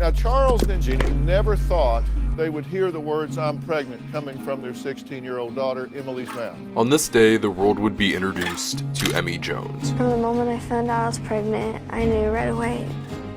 Now, Charles and Jeannie never thought they would hear the words "I'm pregnant" coming from their 16-year-old daughter, Emily's mouth. On this day, the world would be introduced to Emmy Jones. From the moment I found out I was pregnant, I knew right away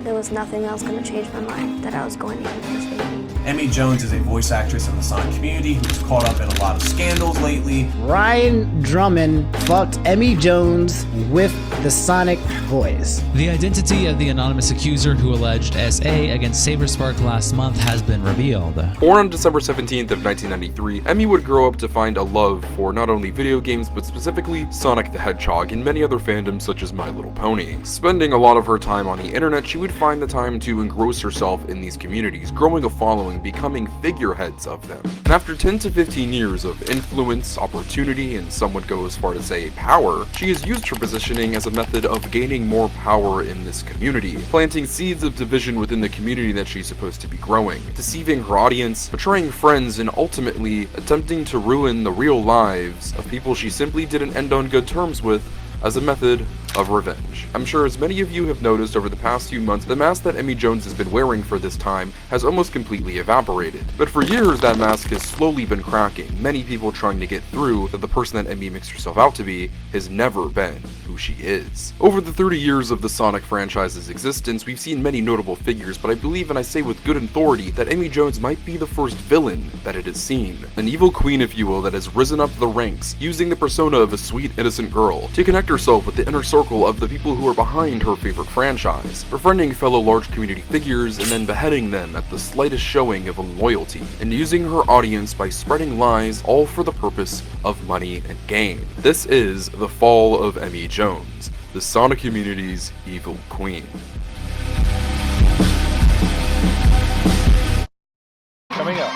there was nothing else going to change my mind, that I was going to get this baby. Emmy Jones is a voice actress in the Sonic community who's caught up in a lot of scandals lately. Ryan Drummond fucked Emmy Jones with the Sonic voice. The identity of the anonymous accuser who alleged SA against Saberspark last month has been revealed. Born on December 17th of 1993, Emmy would grow up to find a love for not only video games, but specifically Sonic the Hedgehog and many other fandoms such as My Little Pony. Spending a lot of her time on the internet, she would find the time to engross herself in these communities, growing a following, becoming figureheads of them. And after 10 to 15 years of influence, opportunity, and some would go as far to say power, she has used her positioning as a method of gaining more power in this community, planting seeds of division within the community that she's supposed to be growing, deceiving her audience, betraying friends, and ultimately attempting to ruin the real lives of people she simply didn't end on good terms with as a method of revenge. I'm sure as many of you have noticed over the past few months, the mask that Emmy Jones has been wearing for this time has almost completely evaporated. But for years, that mask has slowly been cracking, many people trying to get through that the person that Emmy makes herself out to be has never been who she is. Over the 30 years of the Sonic franchise's existence, we've seen many notable figures, but I believe, and I say with good authority, that Emmy Jones might be the first villain that it has seen. An evil queen, if you will, that has risen up the ranks, using the persona of a sweet, innocent girl to connect herself with the inner circle of the people who are behind her favorite franchise, befriending fellow large community figures and then beheading them at the slightest showing of unloyalty, and using her audience by spreading lies, all for the purpose of money and gain. This is the fall of Emmy Jones, the Sonic community's evil queen. Coming up.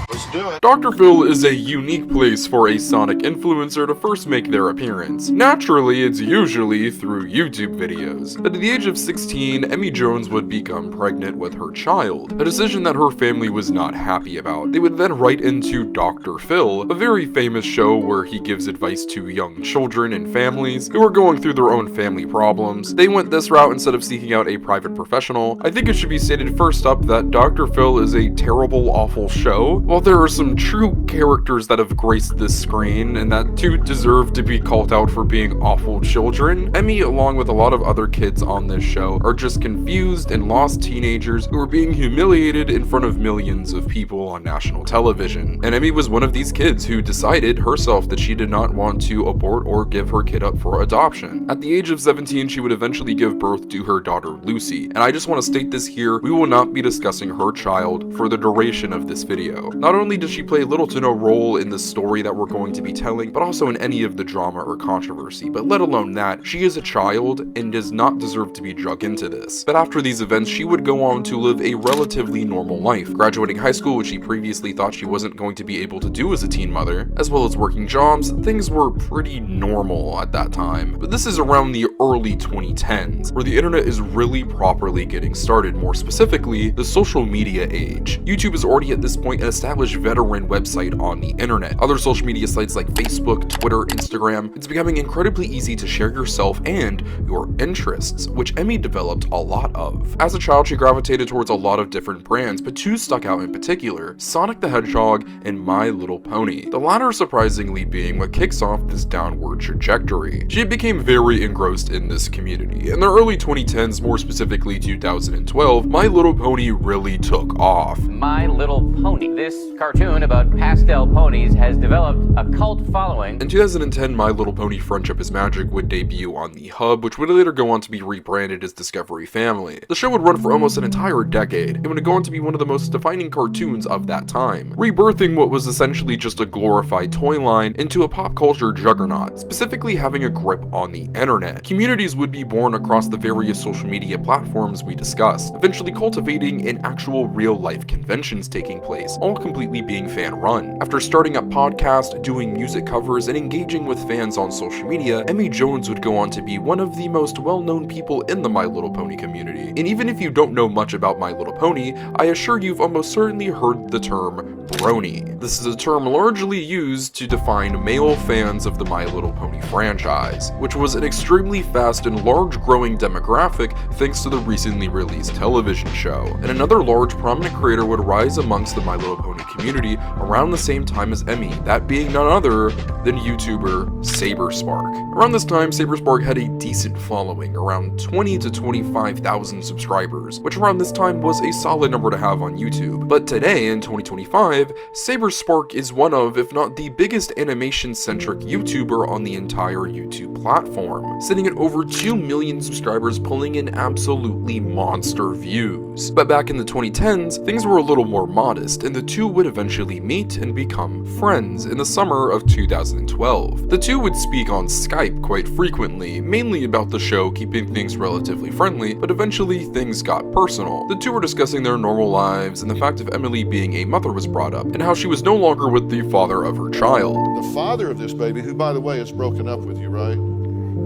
Let's do it. Dr. Phil is a unique place for a Sonic influencer to first make their appearance. Naturally, it's usually through YouTube videos. But at the age of 16, Emmy Jones would become pregnant with her child, a decision that her family was not happy about. They would then write into Dr. Phil, a very famous show where he gives advice to young children and families who are going through their own family problems. They went this route instead of seeking out a private professional. I think it should be stated first up that Dr. Phil is a terrible, awful show. While there are some true characters that have graced this screen and that too deserve to be called out for being awful children, Emmy, along with a lot of other kids on this show, are just confused and lost teenagers who are being humiliated in front of millions of people on national television. And Emmy was one of these kids who decided herself that she did not want to abort or give her kid up for adoption. At the age of 17, she would eventually give birth to her daughter Lucy. And I just want to state this here, we will not be discussing her child for the duration of this video. Not only does she play little to no role in the story that we're going to be telling, but also in any of the drama or controversy, but let alone that, she is a child and does not deserve to be drug into this. But after these events, she would go on to live a relatively normal life, graduating high school, which she previously thought she wasn't going to be able to do as a teen mother, as well as working jobs. Things were pretty normal at that time. But this is around the early 2010s, where the internet is really properly getting started, more specifically, the social media age. YouTube is already at this point an established veteran website on the internet. Other social media sites like Facebook, Twitter, Instagram, it's becoming incredibly easy to share yourself and your interests, which Emmy developed a lot of. As a child, she gravitated towards a lot of different brands, but two stuck out in particular: Sonic the Hedgehog and My Little Pony. The latter surprisingly being what kicks off this downward trajectory. She became very engrossed in this community. In the early 2010s, more specifically 2012, My Little Pony really took off. My Little Pony. This cartoon about pastel ponies has developed a cult following. In 2010, My Little Pony Friendship is Magic would debut on the Hub, which would later go on to be rebranded as Discovery Family. The show would run for almost an entire decade, and would go on to be one of the most defining cartoons of that time, rebirthing what was essentially just a glorified toy line into a pop culture juggernaut, specifically having a grip on the internet. Communities would be born across the various social media platforms we discussed, eventually cultivating in actual real-life conventions taking place, all completely predominantly being fan-run. After starting a podcast, doing music covers, and engaging with fans on social media, Emmy Jones would go on to be one of the most well-known people in the My Little Pony community. And even if you don't know much about My Little Pony, I assure you've almost certainly heard the term brony. This is a term largely used to define male fans of the My Little Pony franchise, which was an extremely fast and large growing demographic thanks to the recently released television show. And another large prominent creator would rise amongst the My Little Pony community around the same time as Emmy, that being none other than YouTuber SaberSpark. Around this time, SaberSpark had a decent following, around 20 to 25,000 subscribers, which around this time was a solid number to have on YouTube. But today, in 2025, SaberSpark is one of, if not the biggest animation-centric YouTuber on the entire YouTube platform, sitting at over 2 million subscribers, pulling in absolutely monster views. But back in the 2010s, things were a little more modest, and the two would eventually meet and become friends in the summer of 2012. The two would speak on Skype quite frequently, mainly about the show, keeping things relatively friendly, but eventually things got personal. The two were discussing their normal lives, and the fact of Emily being a mother was brought up, and how she was no longer with the father of her child. The father of this baby, who by the way is broken up with you, right?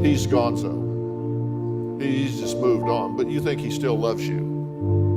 He's gonzo. He's just moved on, but you think he still loves you.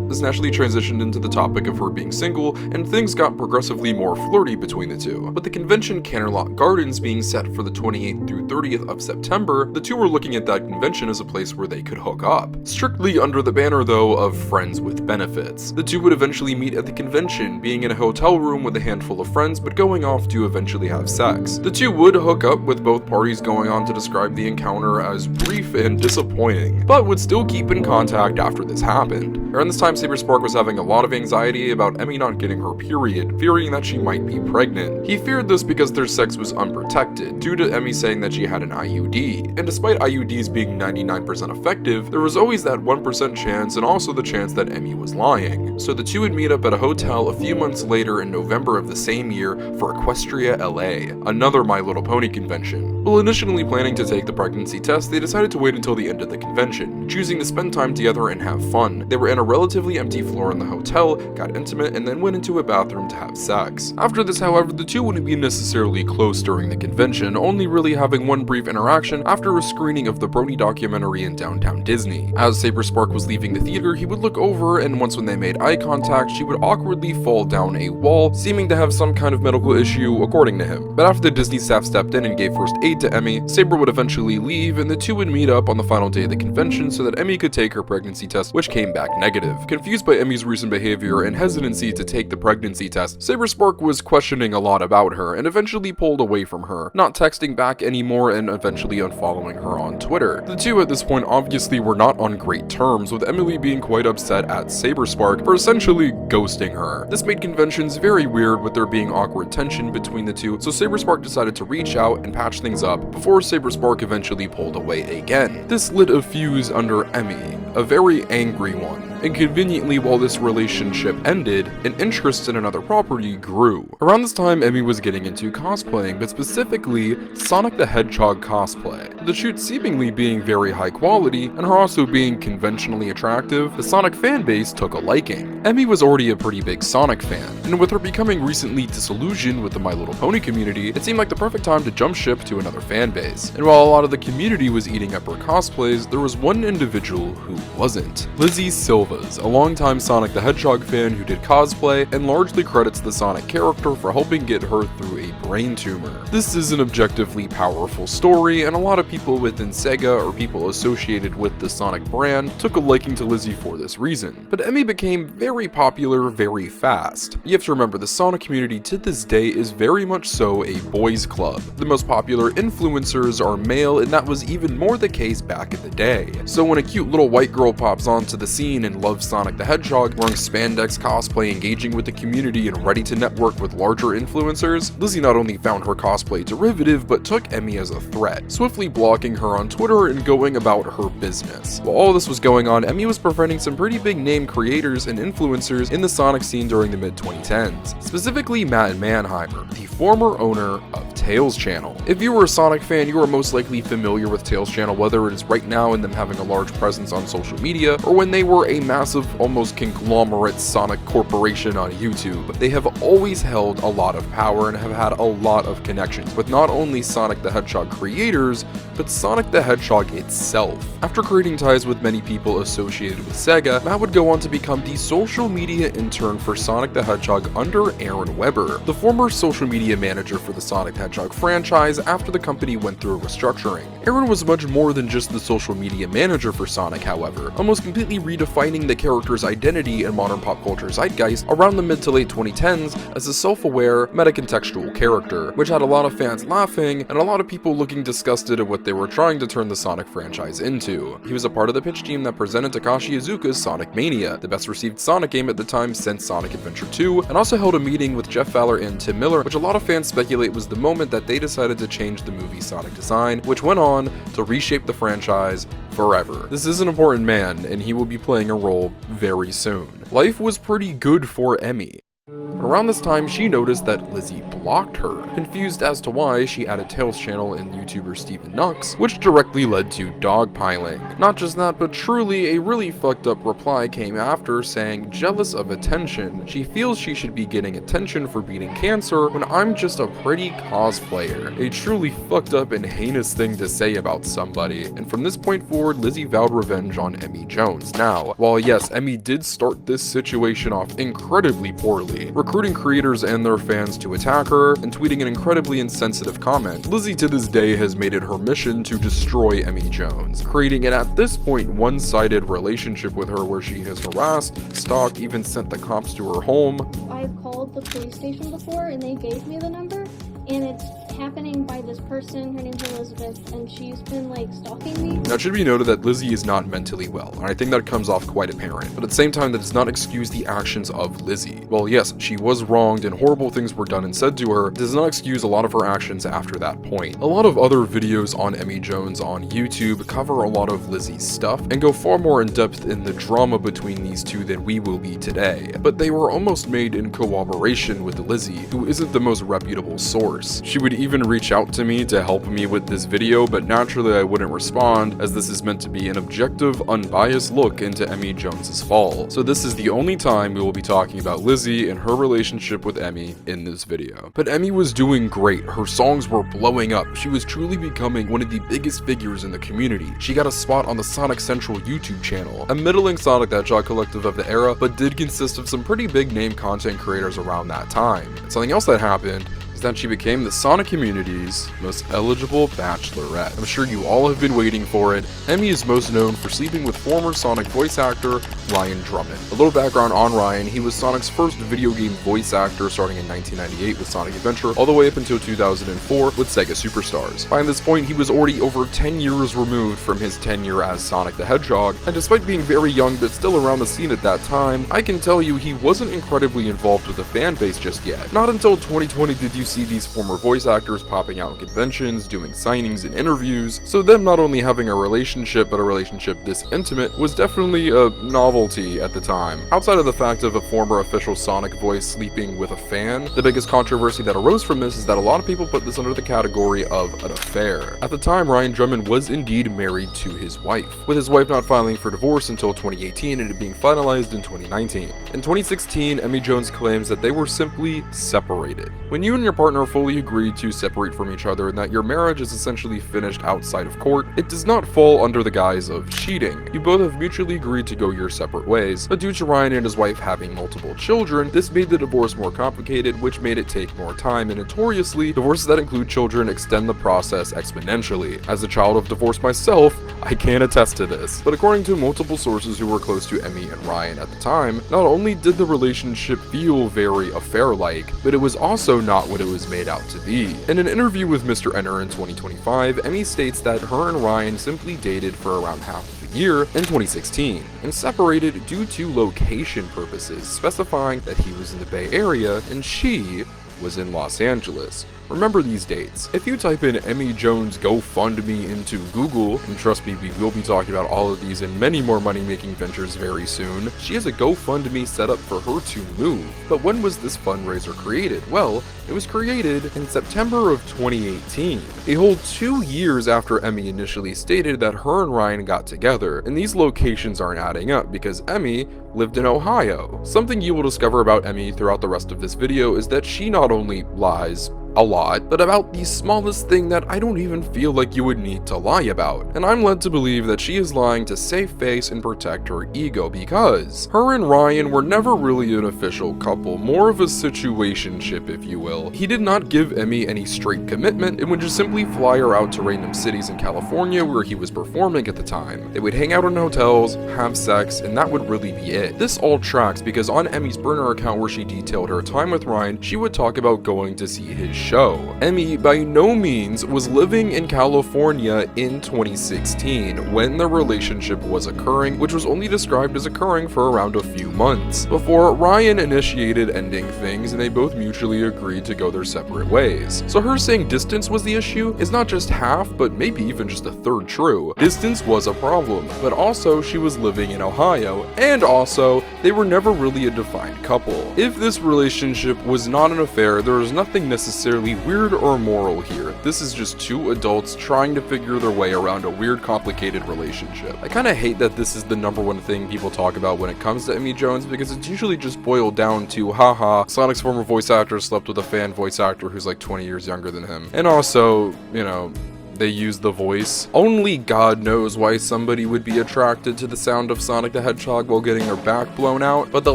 This naturally transitioned into the topic of her being single, and things got progressively more flirty between the two. With the convention Canterlot Gardens being set for the 28th through 30th of September, the two were looking at that convention as a place where they could hook up. Strictly under the banner, though, of friends with benefits. The two would eventually meet at the convention, being in a hotel room with a handful of friends, but going off to eventually have sex. The two would hook up, with both parties going on to describe the encounter as brief and disappointing, but would still keep in contact after this happened. Around this time, SaberSpark was having a lot of anxiety about Emmy not getting her period, fearing that she might be pregnant. He feared this because their sex was unprotected, due to Emmy saying that she had an IUD. And despite IUDs being 99% effective, there was always that 1% chance, and also the chance that Emmy was lying. So the two would meet up at a hotel a few months later in November of the same year for Equestria LA, another My Little Pony convention. While initially planning to take the pregnancy test, they decided to wait until the end of the convention, choosing to spend time together and have fun. They were in a relatively empty floor in the hotel, got intimate, and then went into a bathroom to have sex. After this, however, the two wouldn't be necessarily close during the convention, only really having one brief interaction after a screening of the Brony documentary in downtown Disney. As SaberSpark was leaving the theater, he would look over, and once when they made eye contact, she would awkwardly fall down a wall, seeming to have some kind of medical issue, according to him. But after the Disney staff stepped in and gave first aid to Emmy, Saber would eventually leave, and the two would meet up on the final day of the convention so that Emmy could take her pregnancy test, which came back negative. Confused by Emmy's recent behavior and hesitancy to take the pregnancy test, SaberSpark was questioning a lot about her and eventually pulled away from her, not texting back anymore and eventually unfollowing her on Twitter. The two at this point obviously were not on great terms, with Emily being quite upset at SaberSpark for essentially ghosting her. This made conventions very weird, with there being awkward tension between the two, so SaberSpark decided to reach out and patch things up before SaberSpark eventually pulled away again. This lit a fuse under Emmy, a very angry one. And conveniently, while this relationship ended, an interest in another property grew. Around this time, Emmy was getting into cosplaying, but specifically Sonic the Hedgehog cosplay. The shoot seemingly being very high quality, and her also being conventionally attractive, the Sonic fan base took a liking. Emmy was already a pretty big Sonic fan, and with her becoming recently disillusioned with the My Little Pony community, it seemed like the perfect time to jump ship to another fan base. And while a lot of the community was eating up her cosplays, there was one individual who wasn't. Lizzie Silva, a longtime Sonic the Hedgehog fan who did cosplay and largely credits the Sonic character for helping get her through a brain tumor. This is an objectively powerful story, and a lot of people within Sega or people associated with the Sonic brand took a liking to Lizzie for this reason. But Emmy became very popular very fast. You have to remember, the Sonic community to this day is very much so a boys club. The most popular influencers are male, and that was even more the case back in the day. So when a cute little white girl pops onto the scene and loves Sonic the Hedgehog, wearing spandex cosplay, engaging with the community, and ready to network with larger influencers, Lizzie not only found her cosplay derivative, but took Emmy as a threat, swiftly blocking her on Twitter and going about her business. While all this was going on, Emmy was befriending some pretty big name creators and influencers in the Sonic scene during the mid-2010s, specifically Matt Mannheimer, the former owner of Tails channel. If you were a Sonic fan, you are most likely familiar with Tails channel, whether it is right now in them having a large presence on social media, or when they were a massive, almost conglomerate Sonic corporation on YouTube. They have always held a lot of power and have had a lot of connections with not only Sonic the Hedgehog creators, but Sonic the Hedgehog itself. After creating ties with many people associated with Sega, Matt would go on to become the social media intern for Sonic the Hedgehog under Aaron Webber, the former social media manager for the Sonic the Hedgehog franchise after the company went through a restructuring. Aaron was much more than just the social media manager for Sonic, however, almost completely redefining the character's identity in modern pop culture zeitgeist around the mid to late 2010s as a self-aware, meta-contextual character, which had a lot of fans laughing and a lot of people looking disgusted at what they were trying to turn the Sonic franchise into. He was a part of the pitch team that presented Takashi Iizuka's Sonic Mania, the best received Sonic game at the time since Sonic Adventure 2, and also held a meeting with Jeff Fowler and Tim Miller, which a lot of fans speculate was the moment that they decided to change the movie Sonic design, which went on to reshape the franchise forever. This is an important man, and he will be playing a role very soon. Life was pretty good for Emmy. Around this time, she noticed that Lizzie blocked her. Confused as to why, she added Tails channel and YouTuber Steven Nux, which directly led to dogpiling. Not just that, but truly a really fucked up reply came after saying, jealous of attention. She feels she should be getting attention for beating cancer when I'm just a pretty cosplayer. A truly fucked up and heinous thing to say about somebody. And from this point forward, Lizzie vowed revenge on Emmy Jones. Now, while yes, Emmy did start this situation off incredibly poorly, recruiting creators and their fans to attack her, and tweeting an incredibly insensitive comment, Lizzie to this day has made it her mission to destroy Emmy Jones, creating an at this point one-sided relationship with her where she has harassed, stalked, even sent the cops to her home. I've called the police station before and they gave me the number, and it's happening by this person. Her name's Elizabeth, and she's been like stalking me. Now it should be noted that Lizzie is not mentally well, and I think that comes off quite apparent, but at the same time that does not excuse the actions of Lizzie. Well, yes, she was wronged and horrible things were done and said to her, it does not excuse a lot of her actions after that point. A lot of other videos on Emmy Jones on YouTube cover a lot of Lizzie's stuff and go far more in depth in the drama between these two than we will be today, but they were almost made in cooperation with Lizzie, who isn't the most reputable source. She would even reach out to me to help me with this video, but naturally I wouldn't respond, as this is meant to be an objective, unbiased look into Emmy Jones's fall. So this is the only time we will be talking about Lizzie and her relationship with Emmy in this video. But Emmy was doing great, her songs were blowing up, she was truly becoming one of the biggest figures in the community. She got a spot on the Sonic Central YouTube channel, a middling Sonic the Hedgehog collective of the era, but did consist of some pretty big name content creators around that time. And something else that happened is that she became the Sonic community's most eligible bachelorette. I'm sure you all have been waiting for it. Emmy is most known for sleeping with former Sonic voice actor Ryan Drummond. A little background on Ryan, he was Sonic's first video game voice actor starting in 1998 with Sonic Adventure all the way up until 2004 with Sega Superstars. By this point, he was already over 10 years removed from his tenure as Sonic the Hedgehog, and despite being very young but still around the scene at that time, I can tell you he wasn't incredibly involved with the fan base just yet. Not until 2020 did you see these former voice actors popping out in conventions, doing signings and interviews, so them not only having a relationship, but a relationship this intimate was definitely a novelty at the time. Outside of the fact of a former official Sonic voice sleeping with a fan, the biggest controversy that arose from this is that a lot of people put this under the category of an affair. At the time, Ryan Drummond was indeed married to his wife, with his wife not filing for divorce until 2018 and it being finalized in 2019. In 2016, Emmy Jones claims that they were simply separated. When you and your partner fully agree to separate from each other and that your marriage is essentially finished outside of court, it does not fall under the guise of cheating. You both have mutually agreed to go your separate ways, but due to Ryan and his wife having multiple children, this made the divorce more complicated, which made it take more time, and notoriously, divorces that include children extend the process exponentially. As a child of divorce myself, I can attest to this. But according to multiple sources who were close to Emmy and Ryan at the time, not only did the relationship feel very affair-like, but it was also not what it was made out to be. In an interview with Mr. Enter in 2025, Emmy states that her and Ryan simply dated for around half of a year in 2016, and separated due to location purposes, specifying that he was in the Bay Area and she was in Los Angeles. Remember these dates. If you type in Emmy Jones GoFundMe into Google, and trust me, we will be talking about all of these and many more money-making ventures very soon, she has a GoFundMe set up for her to move. But when was this fundraiser created? Well, it was created in September of 2018, a whole 2 years after Emmy initially stated that her and Ryan got together, and these locations aren't adding up because Emmy lived in Ohio. Something you will discover about Emmy throughout the rest of this video is that she not only lies a lot, but about the smallest thing that I don't even feel like you would need to lie about. And I'm led to believe that she is lying to save face and protect her ego because her and Ryan were never really an official couple, more of a situationship if you will. He did not give Emmy any straight commitment and would just simply fly her out to random cities in California where he was performing at the time. They would hang out in hotels, have sex, and that would really be it. This all tracks because on Emmy's burner account where she detailed her time with Ryan, she would talk about going to see his show. Emmy by no means was living in California in 2016 when the relationship was occurring, which was only described as occurring for around a few months, before Ryan initiated ending things and they both mutually agreed to go their separate ways. So her saying distance was the issue is not just half, but maybe even just a third true. Distance was a problem, but also she was living in Ohio, and also they were never really a defined couple. If this relationship was not an affair, there was nothing necessarily weird or moral here. This is just two adults trying to figure their way around a weird, complicated relationship. I kinda hate that this is the #1 thing people talk about when it comes to Emmy Jones because it's usually just boiled down to, haha, Sonic's former voice actor slept with a fan voice actor who's like 20 years younger than him. And also, you know, they use the voice. Only God knows why somebody would be attracted to the sound of Sonic the Hedgehog while getting their back blown out, but the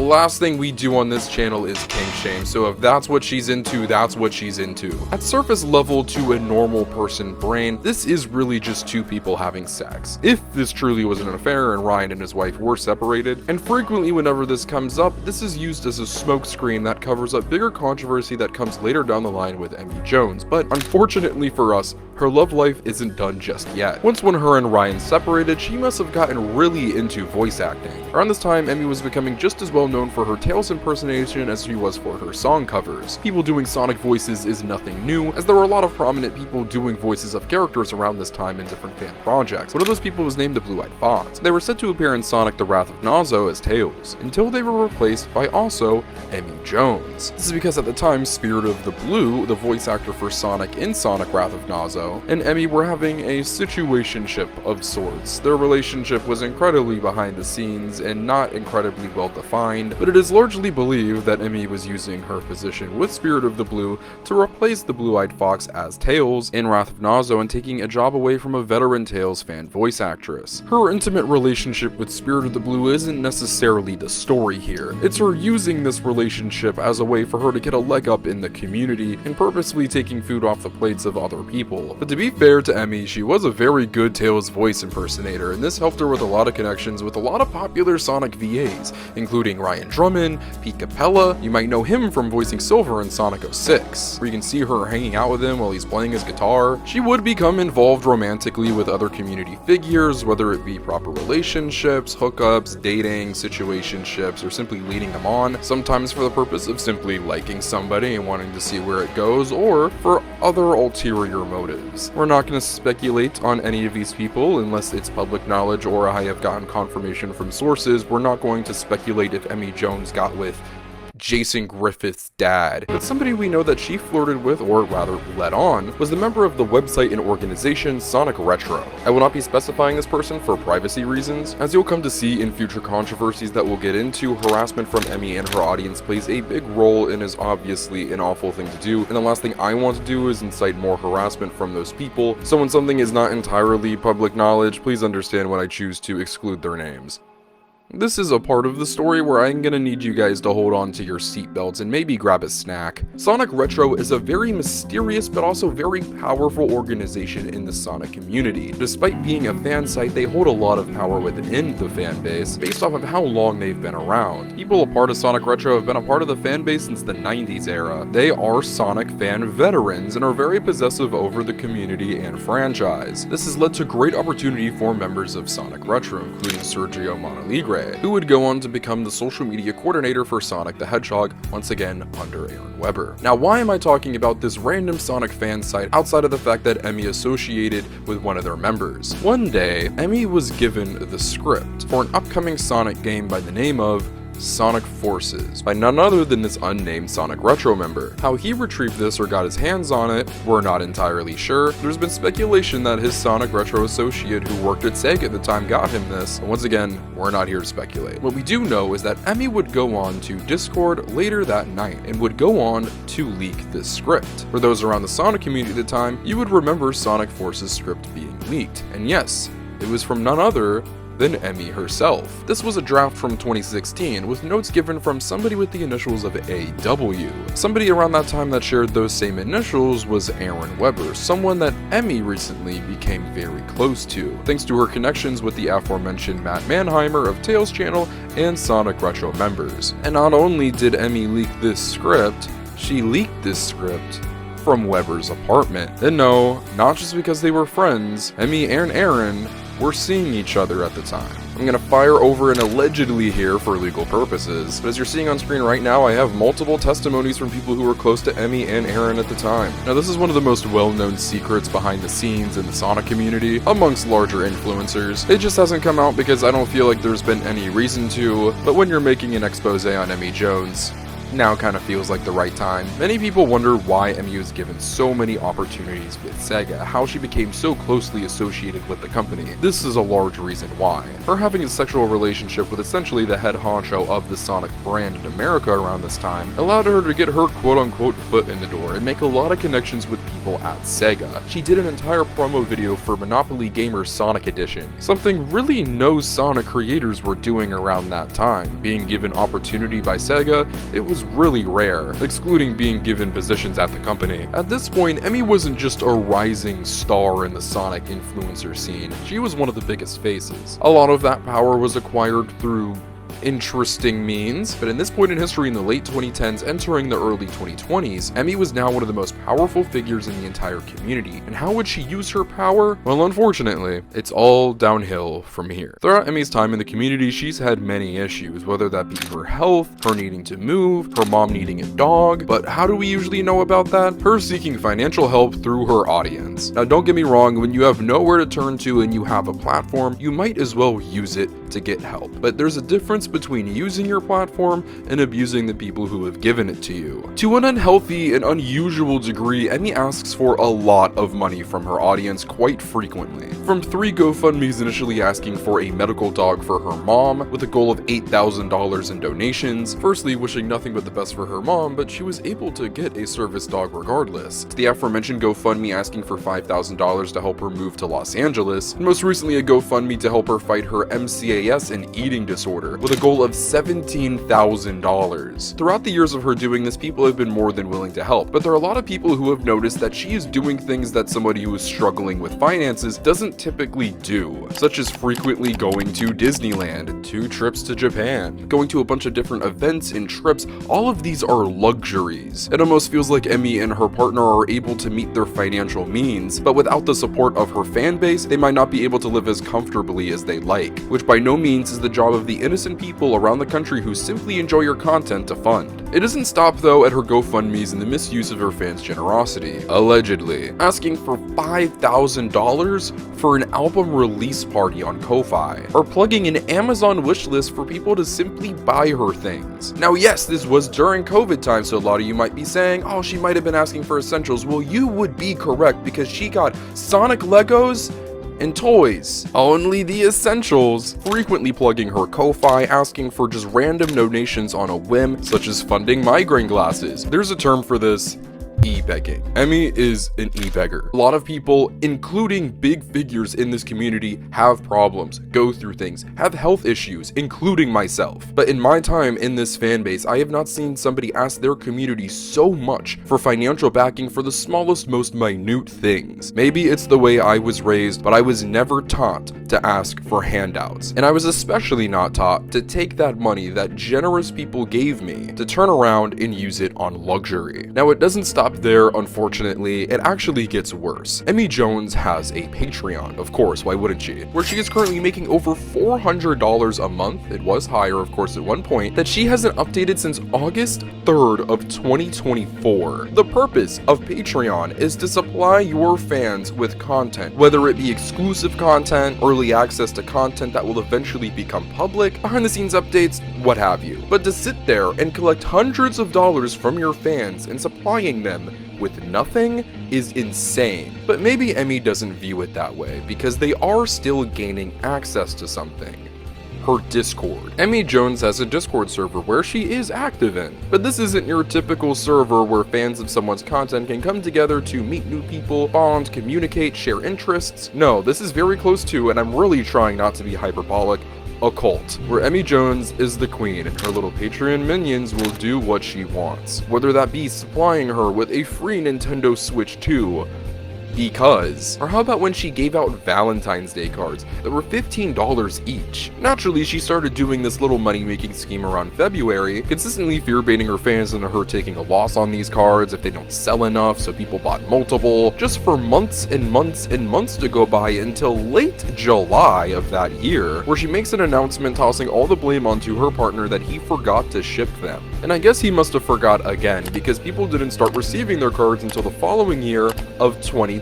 last thing we do on this channel is kink shame, so if that's what she's into, that's what she's into. At surface level to a normal person brain, this is really just two people having sex. If this truly was an affair and Ryan and his wife were separated, and frequently whenever this comes up, this is used as a smokescreen that covers up bigger controversy that comes later down the line with Emmy Jones, but unfortunately for us, her love life isn't done just yet. Once when her and Ryan separated, she must have gotten really into voice acting. Around this time, Emmy was becoming just as well known for her Tails impersonation as she was for her song covers. People doing Sonic voices is nothing new, as there were a lot of prominent people doing voices of characters around this time in different fan projects. One of those people was named the Blue-Eyed Fox. They were set to appear in Sonic the Wrath of Nazo as Tails, until they were replaced by also Emmy Jones. This is because at the time, Spirit of the Blue, the voice actor for Sonic in Sonic Wrath of Nazo, and Emmy were having a situationship of sorts. Their relationship was incredibly behind the scenes and not incredibly well defined, but it is largely believed that Emmy was using her position with Spirit of the Blue to replace the Blue-Eyed Fox as Tails in Wrath of Nazo and taking a job away from a veteran Tails fan voice actress. Her intimate relationship with Spirit of the Blue isn't necessarily the story here. It's her using this relationship as a way for her to get a leg up in the community and purposefully taking food off the plates of other people. But to be fair to Emmy, she was a very good Tails voice impersonator, and this helped her with a lot of connections with a lot of popular Sonic VAs, including Ryan Drummond, Pete Capella. You might know him from voicing Silver in Sonic 06, where you can see her hanging out with him while he's playing his guitar. She would become involved romantically with other community figures, whether it be proper relationships, hookups, dating, situationships, or simply leading them on, sometimes for the purpose of simply liking somebody and wanting to see where it goes, or for other ulterior motives. We're not going to speculate on any of these people unless it's public knowledge or I have gotten confirmation from sources. We're not going to speculate if Emmy Jones got with Jason Griffith's dad, but somebody we know that she flirted with, or rather led on, was the member of the website and organization Sonic Retro. I will not be specifying this person for privacy reasons. As you'll come to see in future controversies that we'll get into, harassment from Emmy and her audience plays a big role and is obviously an awful thing to do, and the last thing I want to do is incite more harassment from those people, so when something is not entirely public knowledge, please understand when I choose to exclude their names. This is a part of the story where I'm gonna need you guys to hold on to your seatbelts and maybe grab a snack. Sonic Retro is a very mysterious but also very powerful organization in the Sonic community. Despite being a fan site, they hold a lot of power within the fan base based off of how long they've been around. People a part of Sonic Retro have been a part of the fan base since the 90s era. They are Sonic fan veterans and are very possessive over the community and franchise. This has led to great opportunity for members of Sonic Retro, including Sergio Monaligre, Gray, who would go on to become the social media coordinator for Sonic the Hedgehog, once again under Aaron Webber. Now, why am I talking about this random Sonic fan site outside of the fact that Emmy associated with one of their members? One day, Emmy was given the script for an upcoming Sonic game by the name of Sonic Forces by none other than this unnamed Sonic Retro member. How he retrieved this or got his hands on it, we're not entirely sure. There's been speculation that his Sonic Retro associate who worked at Sega at the time got him this, and once again, we're not here to speculate. What we do know is that Emmy would go on to Discord later that night and would go on to leak this script. For those around the Sonic community at the time, you would remember Sonic Forces script being leaked, and yes, it was from none other than Emmy herself. This was a draft from 2016 with notes given from somebody with the initials of AW. Somebody around that time that shared those same initials was Aaron Webber, someone that Emmy recently became very close to, thanks to her connections with the aforementioned Matt Mannheimer of Tales Channel and Sonic Retro members. And not only did Emmy leak this script, she leaked this script from Webber's apartment. And no, not just because they were friends, Emmy and Aaron were seeing each other at the time. I'm gonna fire over an allegedly here for legal purposes, but as you're seeing on screen right now, I have multiple testimonies from people who were close to Emmy and Aaron at the time. Now, this is one of the most well-known secrets behind the scenes in the Sonic community amongst larger influencers. It just hasn't come out because I don't feel like there's been any reason to, but when you're making an expose on Emmy Jones, now kind of feels like the right time. Many people wonder why Emmy was given so many opportunities with Sega, how she became so closely associated with the company. This is a large reason why. Her having a sexual relationship with essentially the head honcho of the Sonic brand in America around this time allowed her to get her quote-unquote foot in the door and make a lot of connections with people at Sega. She did an entire promo video for Monopoly Gamer's Sonic Edition, something really no Sonic creators were doing around that time. Being given opportunity by Sega, it was really rare, excluding being given positions at the company. At this point, Emmy wasn't just a rising star in the Sonic influencer scene, she was one of the biggest faces. A lot of that power was acquired through interesting means, but in this point in history in the late 2010s entering the early 2020s, Emmy was now one of the most powerful figures in the entire community. And how would she use her power? Well, unfortunately, it's all downhill from here. Throughout Emmy's time in the community, she's had many issues, whether that be her health, her needing to move, her mom needing a dog, but how do we usually know about that? Her seeking financial help through her audience. Now, don't get me wrong, when you have nowhere to turn to and you have a platform, you might as well use it to get help. But there's a difference between using your platform and abusing the people who have given it to you. To an unhealthy and unusual degree, Emmy asks for a lot of money from her audience quite frequently. From 3 GoFundMes initially asking for a medical dog for her mom, with a goal of $8,000 in donations, firstly wishing nothing but the best for her mom, but she was able to get a service dog regardless, to the aforementioned GoFundMe asking for $5,000 to help her move to Los Angeles, and most recently a GoFundMe to help her fight her MCAS and eating disorder, with a goal of $17,000. Throughout the years of her doing this, people have been more than willing to help, but there are a lot of people who have noticed that she is doing things that somebody who is struggling with finances doesn't typically do, such as frequently going to Disneyland, 2 trips to Japan, going to a bunch of different events and trips. All of these are luxuries. It almost feels like Emmy and her partner are able to meet their financial means, but without the support of her fan base, they might not be able to live as comfortably as they like, which by no means is the job of the innocent people around the country who simply enjoy your content to fund. It doesn't stop though at her GoFundMes and the misuse of her fans' generosity, allegedly asking for $5,000 for an album release party on Ko-Fi, or plugging an Amazon wishlist for people to simply buy her things. Now yes, this was during COVID time, so a lot of you might be saying, oh, she might have been asking for essentials. Well, you would be correct, because she got Sonic Legos and toys. Only the essentials. Frequently plugging her Ko-Fi, asking for just random donations on a whim, such as funding migraine glasses. There's a term for this: e-begging. Emmy is an e-beggar. A lot of people, including big figures in this community, have problems, go through things, have health issues, including myself. But in my time in this fan base, I have not seen somebody ask their community so much for financial backing for the smallest, most minute things. Maybe it's the way I was raised, but I was never taught to ask for handouts. And I was especially not taught to take that money that generous people gave me to turn around and use it on luxury. Now, it doesn't stop stop there, unfortunately. It actually gets worse. Emmy Jones has a Patreon, of course, why wouldn't she? Where she is currently making over $400 a month. It was higher, of course, at one point, that she hasn't updated since August 3rd of 2024. The purpose of Patreon is to supply your fans with content, whether it be exclusive content, early access to content that will eventually become public, behind the scenes updates, what have you. But to sit there and collect hundreds of dollars from your fans and supplying them with nothing is insane. But maybe Emmy doesn't view it that way, because they are still gaining access to something. Her Discord. Emmy Jones has a Discord server where she is active in, but this isn't your typical server where fans of someone's content can come together to meet new people, bond, communicate, share interests. No, this is very close to, and I'm really trying not to be hyperbolic, a cult, where Emmy Jones is the queen and her little Patreon minions will do what she wants, whether that be supplying her with a free Nintendo Switch 2, because. Or how about when she gave out Valentine's Day cards that were $15 each? Naturally, she started doing this little money-making scheme around February, consistently fear-baiting her fans into her taking a loss on these cards if they don't sell enough, so people bought multiple, just for months and months and months to go by until late July of that year, where she makes an announcement tossing all the blame onto her partner that he forgot to ship them. And I guess he must have forgot again, because people didn't start receiving their cards until the following year of 2025.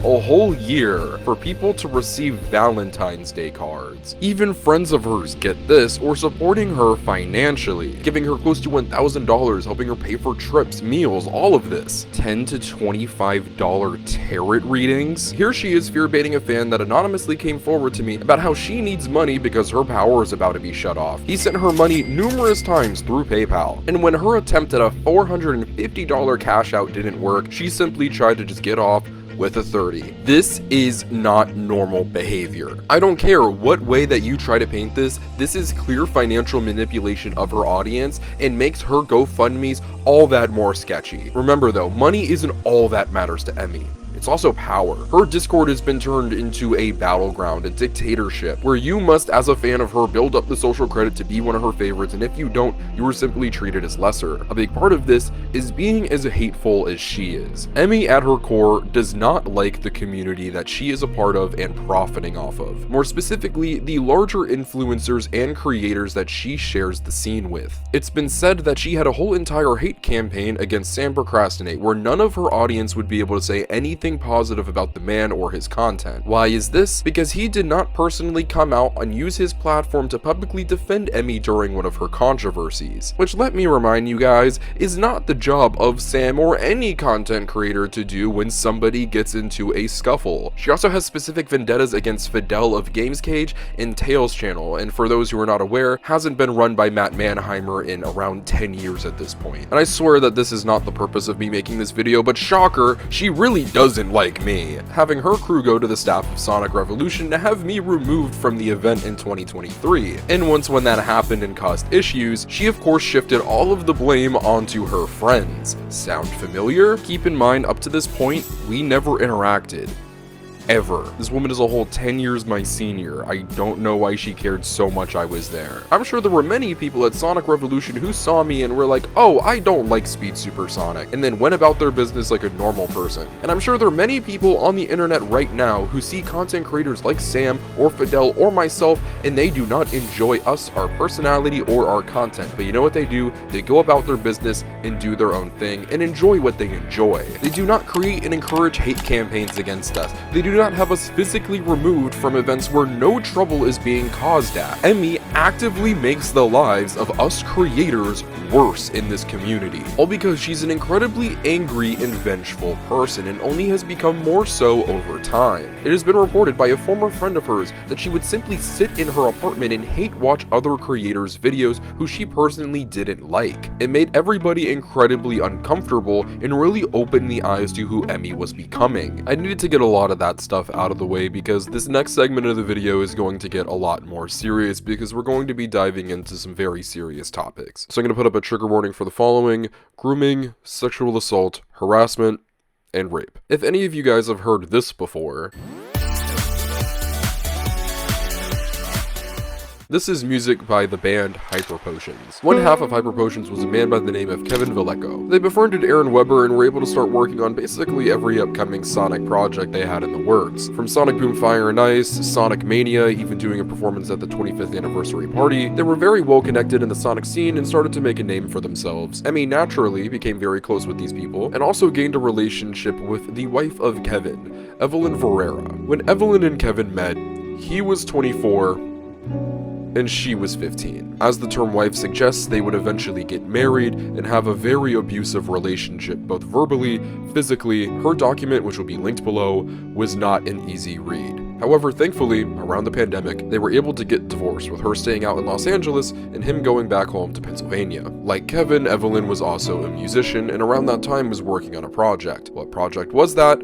A whole year for people to receive Valentine's Day cards. Even friends of hers, get this, were supporting her financially, giving her close to $1,000, helping her pay for trips, meals, all of this. $10 to $25 tarot readings? Here she is fear-baiting a fan that anonymously came forward to me about how she needs money because her power is about to be shut off. He sent her money numerous times through PayPal, and when her attempt at a $450 cash out didn't work, she simply tried to just get off with a 30. This is not normal behavior. I don't care what way that you try to paint this, this is clear financial manipulation of her audience and makes her GoFundMes all that more sketchy. Remember though, money isn't all that matters to Emmy. It's also power. Her Discord has been turned into a battleground, a dictatorship, where you must, as a fan of her, build up the social credit to be one of her favorites, and if you don't, you are simply treated as lesser. A big part of this is being as hateful as she is. Emmy, at her core, does not like the community that she is a part of and profiting off of. More specifically, the larger influencers and creators that she shares the scene with. It's been said that she had a whole entire hate campaign against Sam Procrastinate, where none of her audience would be able to say anything positive about the man or his content. Why is this? Because he did not personally come out and use his platform to publicly defend Emmy during one of her controversies, which, let me remind you guys, is not the job of Sam or any content creator to do when somebody gets into a scuffle. She also has specific vendettas against Fidel of Gamescage and Tails channel, and for those who are not aware, hasn't been run by Matt Mannheimer in around 10 years at this point. And I swear that this is not the purpose of me making this video, but shocker, she really doesn't like me, having her crew go to the staff of Sonic Revolution to have me removed from the event in 2023. And once when that happened and caused issues, she of course shifted all of the blame onto her friends. Sound familiar? Keep in mind, up to this point, we never interacted. Ever. This woman is a whole 10 years my senior. I don't know why she cared so much I was there. I'm sure there were many people at Sonic Revolution who saw me and were like, oh, I don't like Speed Supersonic, and then went about their business like a normal person. And I'm sure there are many people on the internet right now who see content creators like Sam or Fidel or myself, and they do not enjoy us, our personality, or our content. But you know what they do? They go about their business and do their own thing and enjoy what they enjoy. They do not create and encourage hate campaigns against us. They do not have us physically removed from events where no trouble is being caused at. Emmy actively makes the lives of us creators worse in this community, all because she's an incredibly angry and vengeful person, and only has become more so over time. It has been reported by a former friend of hers that she would simply sit in her apartment and hate watch other creators' videos who she personally didn't like. It made everybody incredibly uncomfortable and really opened the eyes to who Emmy was becoming. I needed to get a lot of that stuff out of the way because this next segment of the video is going to get a lot more serious, because we're going to be diving into some very serious topics. So I'm going to put up a trigger warning for the following: grooming, sexual assault, harassment, and rape. If any of you guys have heard this before, This is music by the band Hyper Potions. One half of Hyper Potions was a man by the name of Kevin Villeco. They befriended Aaron Weber and were able to start working on basically every upcoming Sonic project they had in the works. From Sonic Boom Fire and Ice, Sonic Mania, even doing a performance at the 25th anniversary party, they were very well connected in the Sonic scene and started to make a name for themselves. Emmy naturally became very close with these people, and also gained a relationship with the wife of Kevin, Evelyn Ferreira. When Evelyn and Kevin met, he was 24, and she was 15. As the term wife suggests, they would eventually get married and have a very abusive relationship, both verbally, physically. Her document, which will be linked below, was not an easy read. However, thankfully, around the pandemic, they were able to get divorced, with her staying out in Los Angeles and him going back home to Pennsylvania. Like Kevin, Evelyn was also a musician, and around that time was working on a project. What project was that?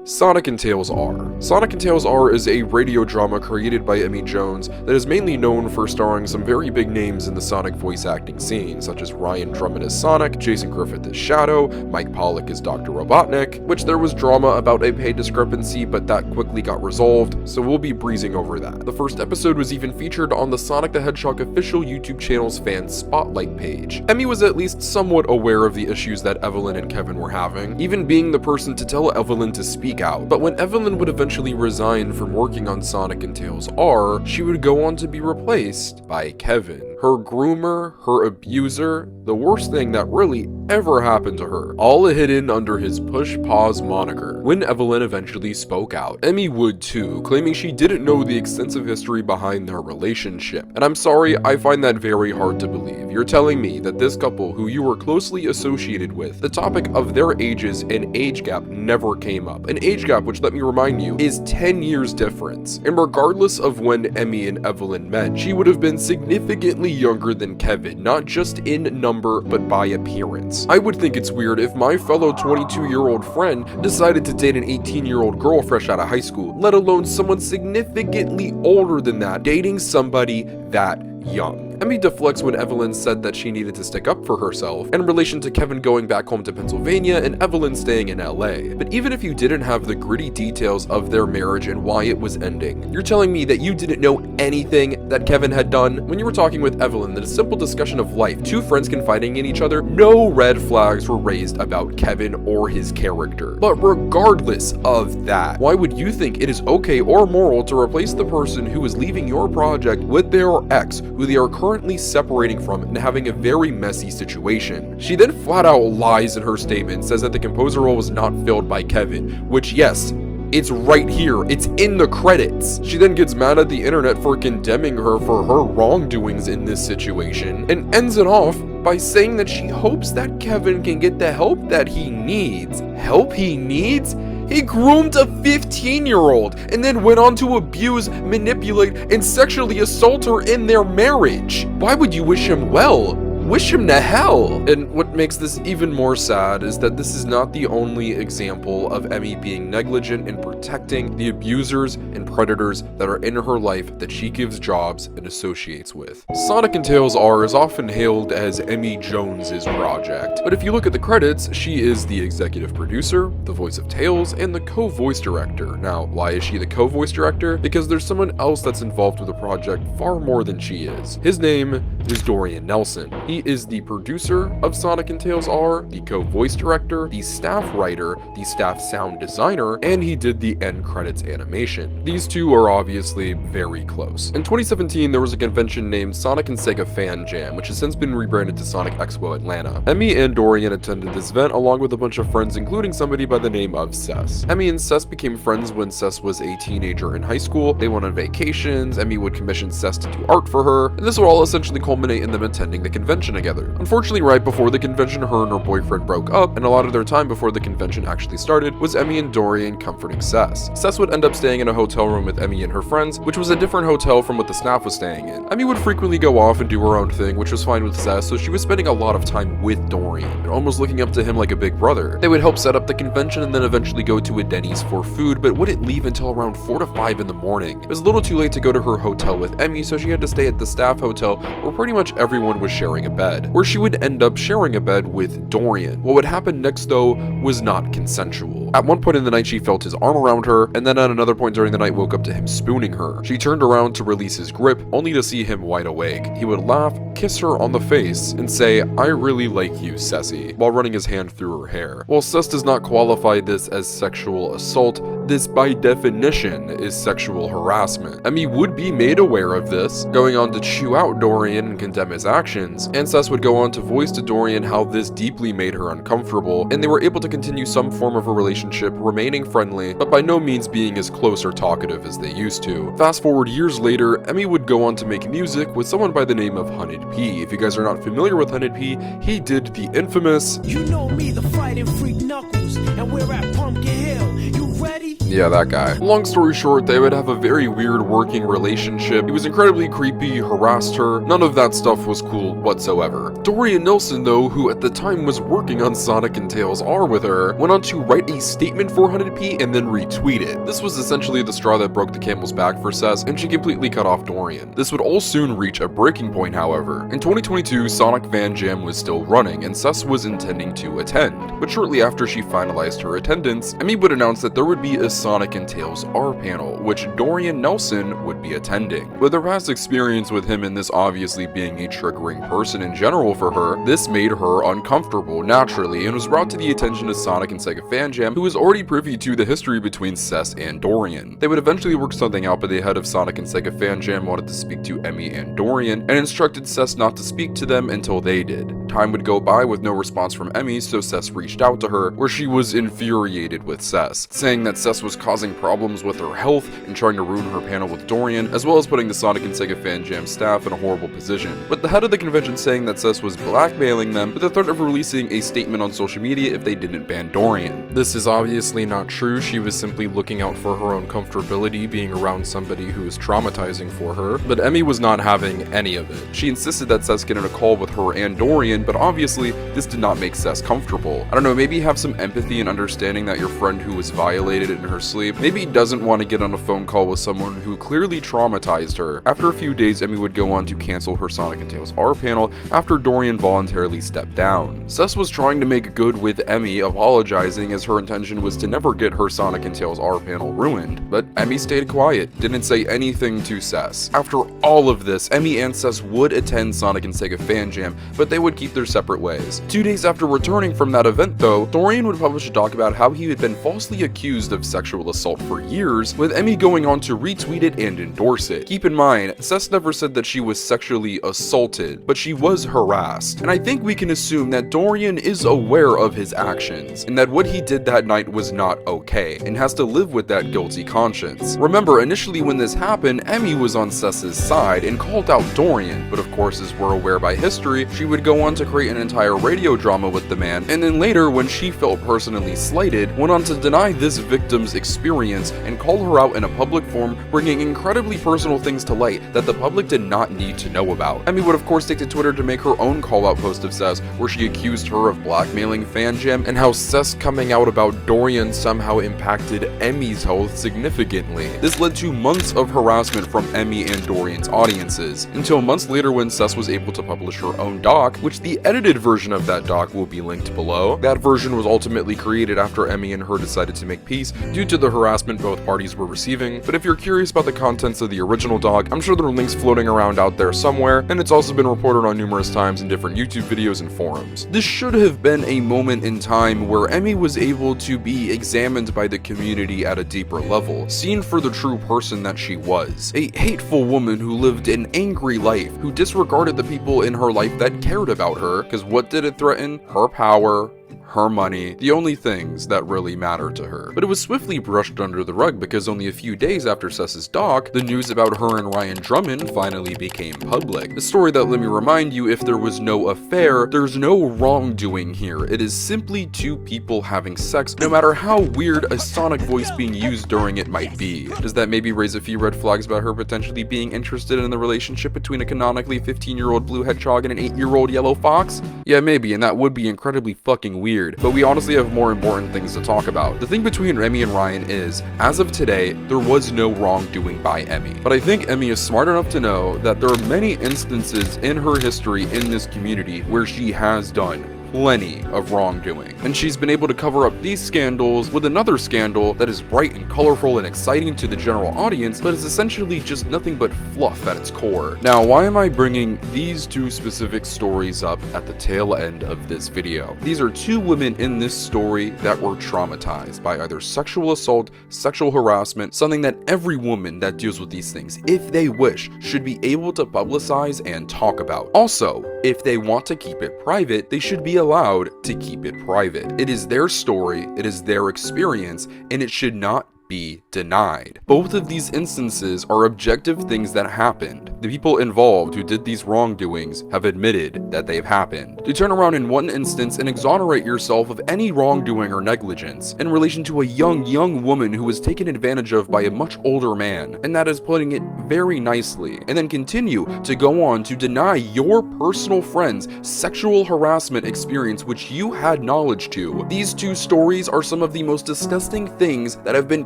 Sonic and Tails R. Sonic and Tails R is a radio drama created by Emmy Jones that is mainly known for starring some very big names in the Sonic voice acting scene, such as Ryan Drummond as Sonic, Jason Griffith as Shadow, Mike Pollock as Dr. Robotnik, which there was drama about a pay discrepancy, but that quickly got resolved, so we'll be breezing over that. The first episode was even featured on the Sonic the Hedgehog official YouTube channel's fan spotlight page. Emmy was at least somewhat aware of the issues that Evelyn and Kevin were having, even being the person to tell Evelyn to speak out. But when Evelyn would eventually resign from working on Sonic and Tails R, she would go on to be replaced by Kevin. Her groomer, her abuser, the worst thing that really ever happened to her, all hidden under his Push Pause moniker. When Evelyn eventually spoke out, Emmy would too, claiming she didn't know the extensive history behind their relationship. And I'm sorry, I find that very hard to believe. You're telling me that this couple, who you were closely associated with, the topic of their ages and age gap never came up. An age gap, which, let me remind you, is 10 years difference. And regardless of when Emmy and Evelyn met, she would have been significantly younger than Kevin, not just in number, but by appearance. I would think it's weird if my fellow 22-year-old friend decided to date an 18-year-old girl fresh out of high school, let alone someone significantly older than that, dating somebody that young. Emmy deflects when Evelyn said that she needed to stick up for herself in relation to Kevin going back home to Pennsylvania and Evelyn staying in LA. But even if you didn't have the gritty details of their marriage and why it was ending, you're telling me that you didn't know anything that Kevin had done? When you were talking with Evelyn in a simple discussion of life, two friends confiding in each other, no red flags were raised about Kevin or his character. But regardless of that, why would you think it is okay or moral to replace the person who is leaving your project with their ex, who they are currently separating from and having a very messy situation? She then flat out lies in her statement, says that the composer role was not filled by Kevin, which, yes, it's right here. It's in the credits. She then gets mad at the internet for condemning her for her wrongdoings in this situation and ends it off by saying that she hopes that Kevin can get the help that he needs. Help he needs? He groomed a 15-year-old and then went on to abuse, manipulate, and sexually assault her in their marriage. Why would you wish him well? Wish him to hell. And what makes this even more sad is that this is not the only example of Emmy being negligent in protecting the abusers and predators that are in her life that she gives jobs and associates with. Sonic and Tails R is often hailed as Emmy Jones's project, but if you look at the credits, she is the executive producer, the voice of Tails, and the co-voice director. Now, why is she the co-voice director? Because there's someone else that's involved with the project far more than she is. His name is Dorian Nelson. He is the producer of Sonic and Tails R, the co-voice director, the staff writer, the staff sound designer, and he did the end credits animation. These two are obviously very close. In 2017, there was a convention named Sonic and Sega Fan Jam, which has since been rebranded to Sonic Expo Atlanta. Emmy and Dorian attended this event along with a bunch of friends, including somebody by the name of Cess. Emmy and Cess became friends when Cess was a teenager in high school. They went on vacations, Emmy would commission Cess to do art for her, and this would all essentially culminate in them attending the convention together. Unfortunately, right before the convention, her and her boyfriend broke up, and a lot of their time before the convention actually started was Emmy and Dorian comforting Cess. Cess would end up staying in a hotel room with Emmy and her friends, which was a different hotel from what the staff was staying in. Emmy would frequently go off and do her own thing, which was fine with Cess, so she was spending a lot of time with Dorian, and almost looking up to him like a big brother. They would help set up the convention and then eventually go to a Denny's for food, but wouldn't leave until around 4 to 5 in the morning. It was a little too late to go to her hotel with Emmy, so she had to stay at the staff hotel where pretty much everyone was sharing a bed, where she would end up sharing a bed with Dorian. What would happen next, though, was not consensual. At one point in the night, she felt his arm around her, and then at another point during the night woke up to him spooning her. She turned around to release his grip, only to see him wide awake. He would laugh, kiss her on the face, and say, "I really like you, Ceci," while running his hand through her hair. While Cess does not qualify this as sexual assault, this by definition is sexual harassment. Emmy would be made aware of this, going on to chew out Dorian and condemn his actions, and Cess would go on to voice to Dorian how this deeply made her uncomfortable, and they were able to continue some form of a relationship, remaining friendly, but by no means being as close or talkative as they used to. Fast forward years later, Emmy would go on to make music with someone by the name of Hunted P. If you guys are not familiar with Hunted P, he did the infamous "You know me, the fighting freak Knuckles, and we're at Pumpkin Hill. You ready?" Yeah, that guy. Long story short, they would have a very weird working relationship. He was incredibly creepy, harassed her. None of that stuff was cool whatsoever. Dorian Nelson, though, who at the time was working on Sonic and Tails R with her, went on to write a statement for Hunted P and then retweet it. This was essentially the straw that broke the camel's back for Cess, and she completely cut off Dorian. This would all soon reach a breaking point, however. In 2022, Sonic Fan Jam was still running, and Cess was intending to attend. But shortly after she finalized her attendance, Emmy would announce that there would be a Sonic and Tails R panel, which Dorian Nelson would be attending. With her past experience with him and this obviously being a triggering person in general for her, this made her uncomfortable naturally and was brought to the attention of Sonic and Sega Fan Jam, who was already privy to the history between Cess and Dorian. They would eventually work something out, but the head of Sonic and Sega Fan Jam wanted to speak to Emmy and Dorian and instructed Cess not to speak to them until they did. Time would go by with no response from Emmy, so Cess reached out to her, where she was infuriated with Cess, saying that Cess was causing problems with her health and trying to ruin her panel with Dorian, as well as putting the Sonic and Sega Fan Jam staff in a horrible position. With the head of the convention saying that Cess was blackmailing them with the threat of releasing a statement on social media if they didn't ban Dorian. This is obviously not true. She was simply looking out for her own comfortability being around somebody who is traumatizing for her, but Emmy was not having any of it. She insisted that Cess get in a call with her and Dorian, but obviously this did not make Cess comfortable. I don't know, maybe have some empathy and understanding that your friend who was violated in her sleep maybe doesn't want to get on a phone call with someone who clearly traumatized her. After a few days, Emmy would go on to cancel her Sonic and Tails R panel after Dorian voluntarily stepped down. Cess was trying to make good with Emmy, apologizing as her intention was to never get her Sonic and Tails R panel ruined, but Emmy stayed quiet, didn't say anything to Cess. After all of this, Emmy and Cess would attend Sonic and Sega Fan Jam, but they would keep their separate ways. 2 days after returning from that event, though, Dorian would publish a doc about how he had been falsely accused of sexual assault for years, with Emmy going on to retweet it and endorse it. Keep in mind, Cess never said that she was sexually assaulted, but she was harassed, and I think we can assume that Dorian is aware of his actions, and that what he did that night was not okay, and has to live with that guilty conscience. Remember, initially when this happened, Emmy was on Cess's side and called out Dorian, but of course, as we're aware by history, she would go on to create an entire radio drama with the man, and then later, when she felt personally slighted, went on to deny this victim's experience and call her out in a public forum, bringing incredibly personal things to light that the public did not need to know about. Emmy would of course take to Twitter to make her own call-out post of Cess, where she accused her of blackmailing Fan Jam, and how Cess coming out about Dorian somehow impacted Emmy's health significantly. This led to months of harassment from Emmy and Dorian's audiences, until months later when Cess was able to publish her own doc, which the edited version of that doc will be linked below. That version was ultimately created after Emmy and her decided to make peace due to the harassment both parties were receiving, but if you're curious about the contents of the original doc, I'm sure there are links floating around out there somewhere, and it's also been reported on numerous times in different YouTube videos and forums. This should have been a moment in time where Emmy was able to be examined by the community at a deeper level, seen for the true person that she was. A hateful woman who lived an angry life, who disregarded the people in her life that cared about her, because what did it threaten? Her power, her money, the only things that really matter to her. But it was swiftly brushed under the rug because only a few days after Cess's doc, the news about her and Ryan Drummond finally became public. A story that, let me remind you, if there was no affair, there's no wrongdoing here. It is simply two people having sex, no matter how weird a Sonic voice being used during it might be. Does that maybe raise a few red flags about her potentially being interested in the relationship between a canonically 15-year-old blue hedgehog and an 8-year-old yellow fox? Yeah, maybe, and that would be incredibly fucking weird. weird, but we honestly have more important things to talk about. The thing between Emmy and Ryan is, as of today, there was no wrongdoing by Emmy. But I think Emmy is smart enough to know that there are many instances in her history in this community where she has done plenty of wrongdoing, and she's been able to cover up these scandals with another scandal that is bright and colorful and exciting to the general audience, but is essentially just nothing but fluff at its core. Now, why am I bringing these two specific stories up at the tail end of this video? These are two women in this story that were traumatized by either sexual assault, sexual harassment, something that every woman that deals with these things, if they wish, should be able to publicize and talk about. Also, if they want to keep it private, they should be allowed to keep it private. It is their story, it is their experience, and it should not be denied. Both of these instances are objective things that happened. The people involved who did these wrongdoings have admitted that they've happened. To turn around in one instance and exonerate yourself of any wrongdoing or negligence in relation to a young woman who was taken advantage of by a much older man, and that is putting it very nicely, and then continue to go on to deny your personal friend's sexual harassment experience which you had knowledge to. These two stories are some of the most disgusting things that have been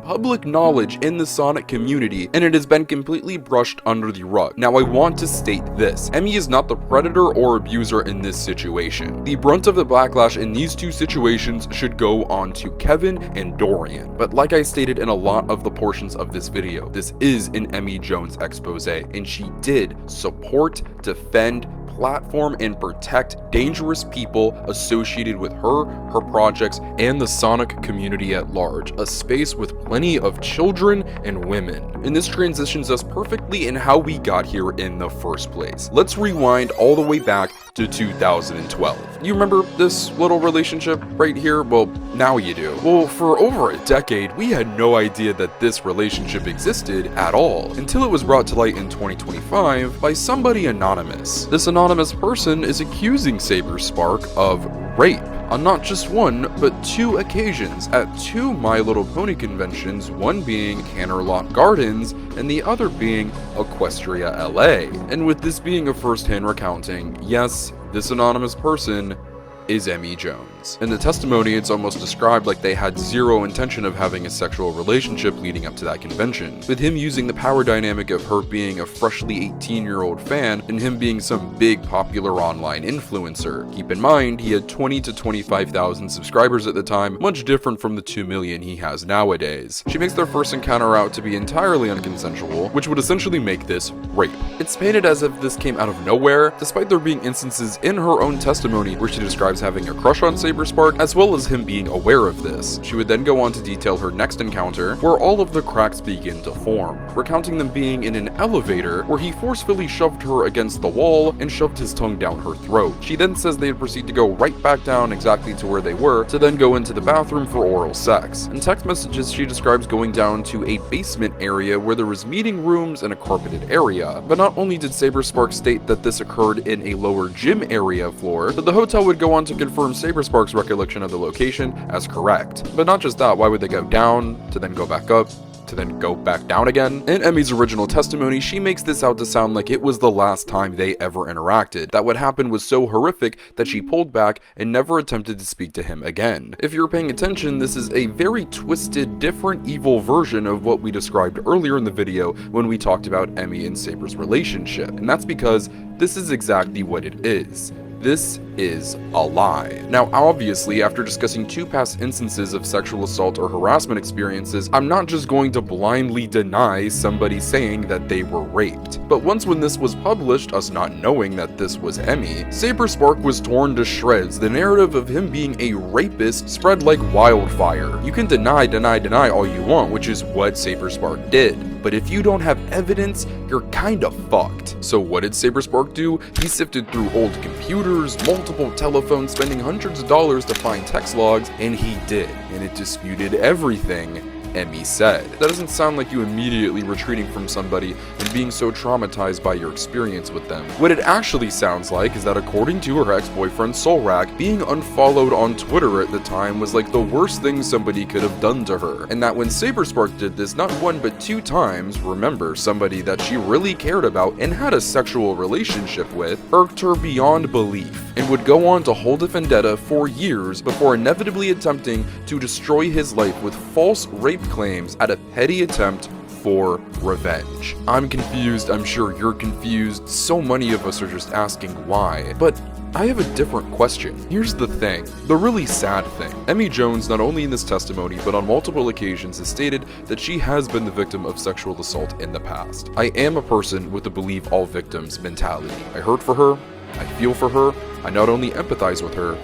public knowledge in the Sonic community, and it has been completely brushed under the rug. Now, I want to state this: Emmy is not the predator or abuser in this situation. The brunt of the backlash in these two situations should go on to Kevin and Dorian. But like I stated in a lot of the portions of this video, this is an Emmy Jones expose, and she did support, defend, platform, and protect dangerous people associated with her projects, and the Sonic community at large, a space with plenty of children and women. And this transitions us perfectly in how we got here in the first place. Let's rewind all the way back to 2012. You remember this little relationship right here? Well, now you do. Well, for over a decade, we had no idea that this relationship existed at all, until it was brought to light in 2025 by somebody anonymous. This anonymous person is accusing Saberspark of rape on not just one, but two occasions at two My Little Pony conventions, one being Canterlot Gardens and the other being Equestria LA. And with this being a first-hand recounting, yes, this anonymous person is Emmy Jones. In the testimony, it's almost described like they had zero intention of having a sexual relationship leading up to that convention, with him using the power dynamic of her being a freshly 18-year-old fan and him being some big popular online influencer. Keep in mind, he had 20 to 25,000 subscribers at the time, much different from the 2 million he has nowadays. She makes their first encounter out to be entirely unconsensual, which would essentially make this rape. It's painted as if this came out of nowhere, despite there being instances in her own testimony where she describes having a crush on Saberspark, as well as him being aware of this. She would then go on to detail her next encounter, where all of the cracks begin to form, recounting them being in an elevator where he forcefully shoved her against the wall and shoved his tongue down her throat. She then says they'd proceed to go right back down exactly to where they were, to then go into the bathroom for oral sex. In text messages, she describes going down to a basement area where there was meeting rooms and a carpeted area. But not only did Saberspark state that this occurred in a lower gym area floor, but the hotel would go on to confirm Saberspark's recollection of the location as correct. But not just that, why would they go down, to then go back up, to then go back down again? In Emmy's original testimony, she makes this out to sound like it was the last time they ever interacted, that what happened was so horrific that she pulled back and never attempted to speak to him again. If you're paying attention, this is a very twisted, different, evil version of what we described earlier in the video when we talked about Emmy and Saber's relationship, and that's because this is exactly what it is. This is a lie. Now, obviously, after discussing two past instances of sexual assault or harassment experiences, I'm not just going to blindly deny somebody saying that they were raped. But once when this was published, us not knowing that this was Emmy, Saberspark was torn to shreds. The narrative of him being a rapist spread like wildfire. You can deny all you want, which is what Saberspark did. But if you don't have evidence, you're kinda fucked. So what did Saberspark do? He sifted through old computers, multiple telephones, spending hundreds of dollars to find text logs, and he did. And it disputed everything Emmy said. That doesn't sound like you immediately retreating from somebody and being so traumatized by your experience with them. What it actually sounds like is that according to her ex-boyfriend Solrak, being unfollowed on Twitter at the time was like the worst thing somebody could have done to her, and that when Saberspark did this not one but two times, remember, somebody that she really cared about and had a sexual relationship with, irked her beyond belief. and would go on to hold a vendetta for years before inevitably attempting to destroy his life with false rape claims at a petty attempt for revenge. I'm confused, I'm sure you're confused, so many of us are just asking why, but I have a different question. Here's the thing, the really sad thing. Emmy Jones, not only in this testimony, but on multiple occasions, has stated that she has been the victim of sexual assault in the past. I am a person with a believe all victims mentality. I hurt for her, I feel for her, I not only empathize with her,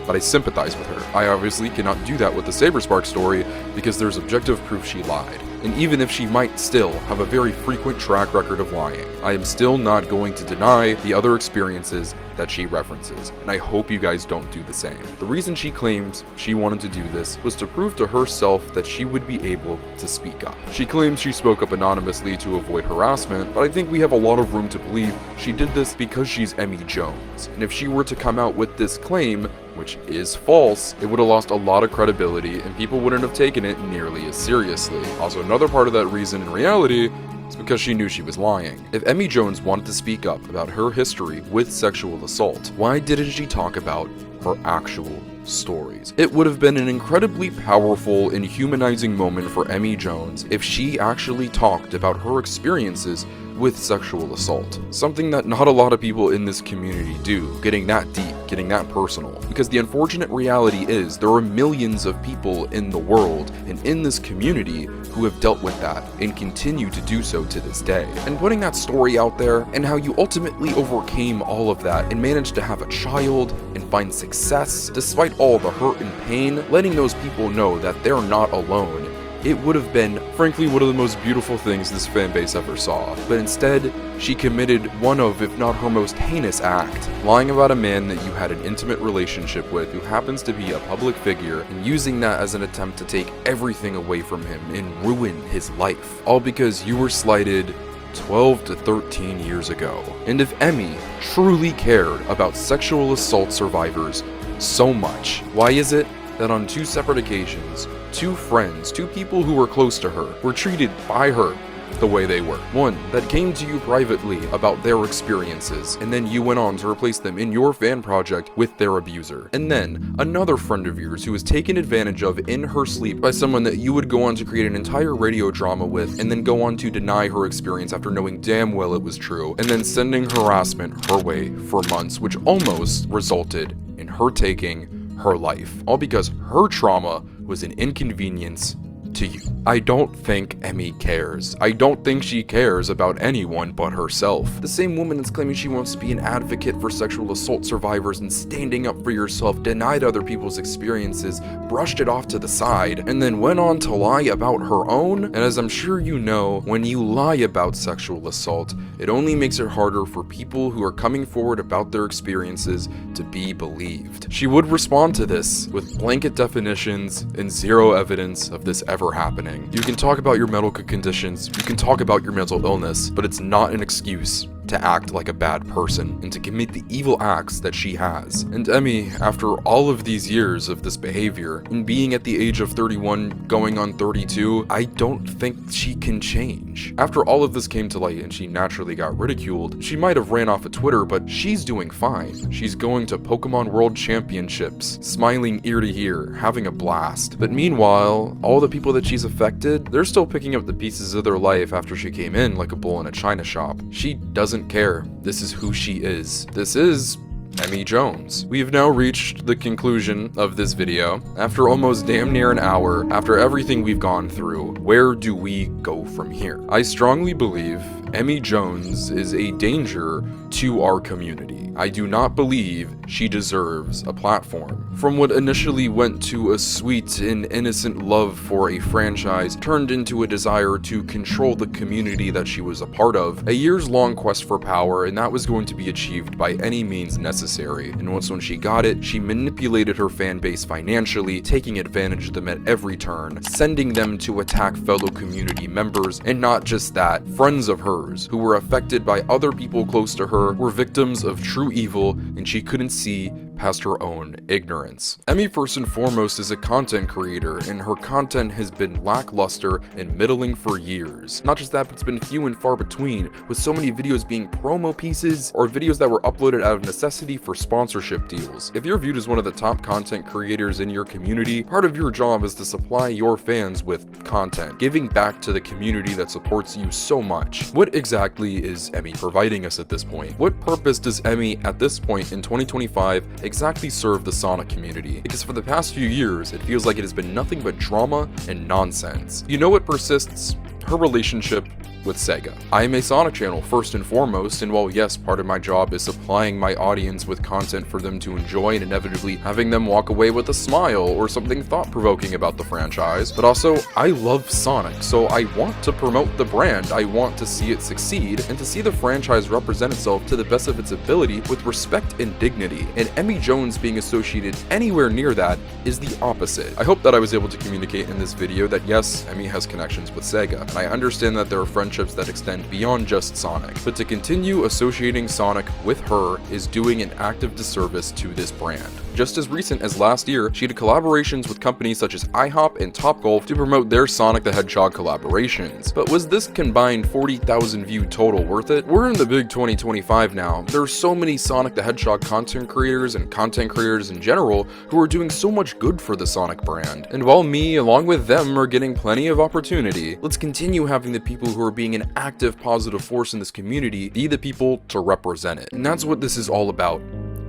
but I sympathize with her. I obviously cannot do that with the Saberspark story because there's objective proof she lied. And even if she might still have a very frequent track record of lying, I am still not going to deny the other experiences that she references, and I hope you guys don't do the same. The reason she claims she wanted to do this was to prove to herself that she would be able to speak up. She claims she spoke up anonymously to avoid harassment, but I think we have a lot of room to believe she did this because she's Emmy Jones, and if she were to come out with this claim, which is false, it would have lost a lot of credibility and people wouldn't have taken it nearly as seriously. Also, another part of that reason in reality is because she knew she was lying. If Emmy Jones wanted to speak up about her history with sexual assault, why didn't she talk about her actual stories? It would have been an incredibly powerful and humanizing moment for Emmy Jones if she actually talked about her experiences with sexual assault. Something that not a lot of people in this community do, getting that deep, getting that personal. Because the unfortunate reality is there are millions of people in the world and in this community who have dealt with that and continue to do so to this day. And putting that story out there and how you ultimately overcame all of that and managed to have a child and find success despite all the hurt and pain, letting those people know that they're not alone. It would have been, frankly, one of the most beautiful things this fanbase ever saw. But instead, she committed one of, if not her most heinous act, lying about a man that you had an intimate relationship with who happens to be a public figure, and using that as an attempt to take everything away from him and ruin his life. All because you were slighted 12 to 13 years ago. And if Emmy truly cared about sexual assault survivors so much, why is it that on 2 separate occasions, 2 friends, 2 people who were close to her, were treated by her the way they were? One that came to you privately about their experiences, and then you went on to replace them in your fan project with their abuser. And then another friend of yours who was taken advantage of in her sleep by someone that you would go on to create an entire radio drama with, and then go on to deny her experience after knowing damn well it was true, and then sending harassment her way for months, which almost resulted in her taking her life, all because her trauma was an inconvenience to you. I don't think Emmy cares. I don't think she cares about anyone but herself. The same woman that's claiming she wants to be an advocate for sexual assault survivors and standing up for yourself, denied other people's experiences, brushed it off to the side, and then went on to lie about her own. And as I'm sure you know, when you lie about sexual assault, it only makes it harder for people who are coming forward about their experiences to be believed. She would respond to this with blanket definitions and zero evidence of this ever happening. You can talk about your medical conditions, you can talk about your mental illness, but it's not an excuse to act like a bad person and to commit the evil acts that she has. And Emmy, after all of these years of this behavior, and being at the age of 31 going on 32, I don't think she can change. After all of this came to light and she naturally got ridiculed, she might have ran off of Twitter, but she's doing fine. She's going to Pokemon World Championships, smiling ear to ear, having a blast. But meanwhile, all the people that she's affected, they're still picking up the pieces of their life after she came in like a bull in a china shop. She doesn't care. This is who she is. This is Emmy Jones. We have now reached the conclusion of this video. After almost damn near an hour, after everything we've gone through, where do we go from here? I strongly believe Emmy Jones is a danger to our community. I do not believe she deserves a platform. From what initially went to a sweet and innocent love for a franchise turned into a desire to control the community that she was a part of, a years-long quest for power, and that was going to be achieved by any means necessary. And once when she got it, she manipulated her fan base financially, taking advantage of them at every turn, sending them to attack fellow community members, and not just that, friends of hers who were affected by other people close to her were victims of true evil, and she couldn't see past her own ignorance. Emmy first and foremost is a content creator, and her content has been lackluster and middling for years. Not just that, but it's been few and far between, with so many videos being promo pieces or videos that were uploaded out of necessity for sponsorship deals. If you're viewed as one of the top content creators in your community, part of your job is to supply your fans with content, giving back to the community that supports you so much. What exactly is Emmy providing us at this point? What purpose does Emmy at this point in 2025 exactly serve the Sonic community? Because for the past few years, it feels like it has been nothing but drama and nonsense. You know what persists? Her relationship with Sega. I am a Sonic channel first and foremost, and while yes, part of my job is supplying my audience with content for them to enjoy and inevitably having them walk away with a smile or something thought-provoking about the franchise, but also I love Sonic, so I want to promote the brand, I want to see it succeed, and to see the franchise represent itself to the best of its ability with respect and dignity, and Emmy Jones being associated anywhere near that is the opposite. I hope that I was able to communicate in this video that yes, Emmy has connections with Sega, and I understand that there are friendships that extend beyond just Sonic, but to continue associating Sonic with her is doing an active disservice to this brand. Just as recent as last year, she did collaborations with companies such as IHOP and Topgolf to promote their Sonic the Hedgehog collaborations. But was this combined 40,000 view total worth it? We're in the big 2025 now. There are so many Sonic the Hedgehog content creators and content creators in general who are doing so much good for the Sonic brand. And while me, along with them, are getting plenty of opportunity, let's continue having the people who are being an active, positive force in this community be the people to represent it. And that's what this is all about.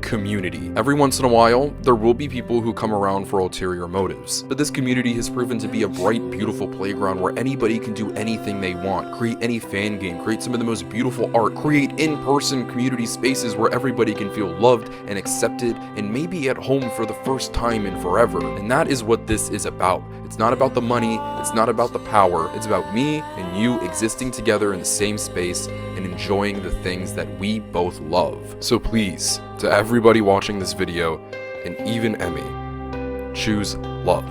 Community. Every once in a while, there will be people who come around for ulterior motives, but this community has proven to be a bright, beautiful playground where anybody can do anything they want, create any fan game, create some of the most beautiful art, create in-person community spaces where everybody can feel loved and accepted and maybe at home for the first time in forever. And that is what this is about. It's not about the money, it's not about the power, it's about me and you existing together in the same space and enjoying the things that we both love. So please, to everybody watching this video, and even Emmy, choose love.